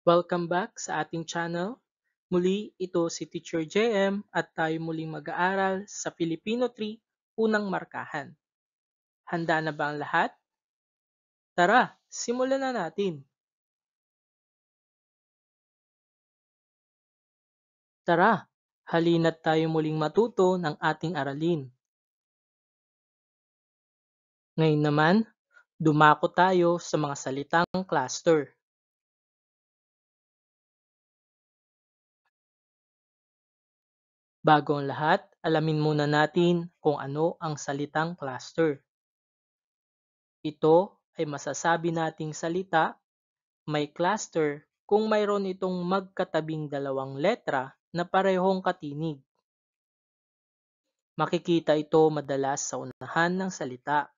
Welcome back sa ating channel. Muli, ito si Teacher JM at tayo muling mag-aaral sa Filipino 3, unang markahan. Handa na ba ang lahat? Tara, simulan na natin. Tara, halina't tayo muling matuto ng ating aralin. Ngayon naman, dumako tayo sa mga salitang cluster. Bago ang lahat, alamin muna natin kung ano ang salitang cluster. Ito ay masasabi nating salita may cluster kung mayroon itong magkatabing dalawang letra na parehong katinig. Makikita ito madalas sa unahan ng salita.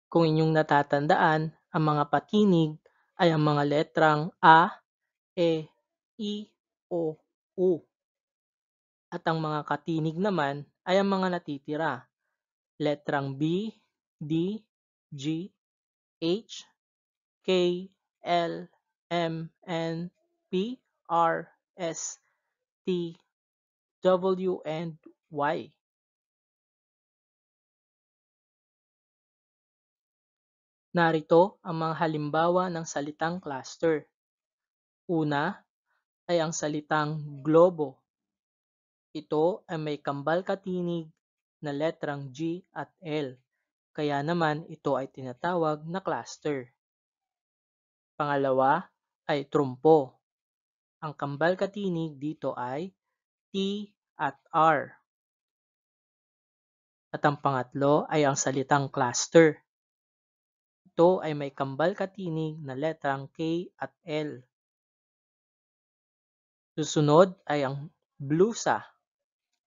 Kung inyong natatandaan, ang mga patinig ay ang mga letrang A, E, I, O, U. At ang mga katinig naman ay ang mga natitira, letrang B, D, G, H, K, L, M, N, P, R, S, T, W, and Y. Narito ang mga halimbawa ng salitang cluster. Una ay ang salitang globo. Ito ay may kambal katinig na letrang G at L, kaya naman ito ay tinatawag na cluster. Pangalawa ay trumpo. Ang kambal katinig dito ay T at R. At ang pangatlo ay ang salitang cluster. Ito ay may kambal katinig na letrang K at L. Susunod ay ang blusa.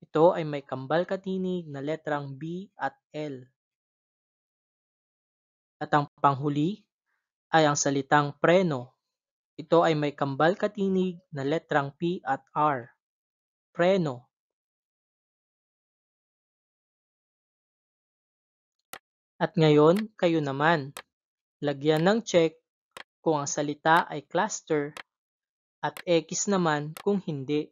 Ito ay may kambal katinig na letrang B at L. At ang panghuli ay ang salitang preno. Ito ay may kambal katinig na letrang P at R. Preno. At ngayon, kayo naman. Lagyan ng check kung ang salita ay cluster at X naman kung hindi.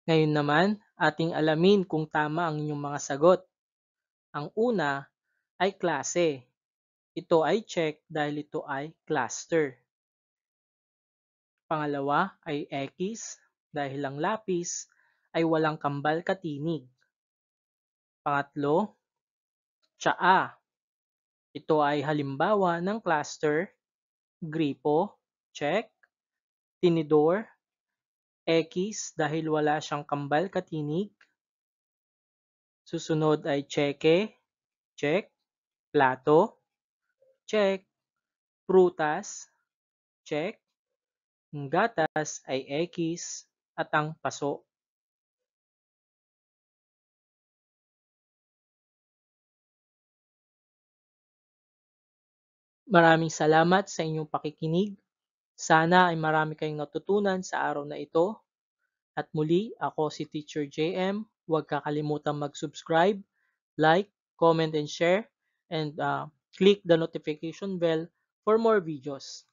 Ngayon naman, ating alamin kung tama ang inyong mga sagot. Ang una ay klase. Ito ay check dahil ito ay cluster. Pangalawa ay X dahil ang lapis ay walang kambal katinig. Pangatlo, tsaa Ito ay halimbawa ng cluster, gripo, check, tinidor, X dahil wala siyang kambal katinig. Susunod ay tseke, check, plato, check, prutas, check, ang gatas ay X at ang paso. Maraming salamat sa inyong pakikinig. Sana ay marami kayong natutunan sa araw na ito. At muli, ako si Teacher JM. Huwag kakalimutan mag-subscribe, like, comment, and share. And click the notification bell for more videos.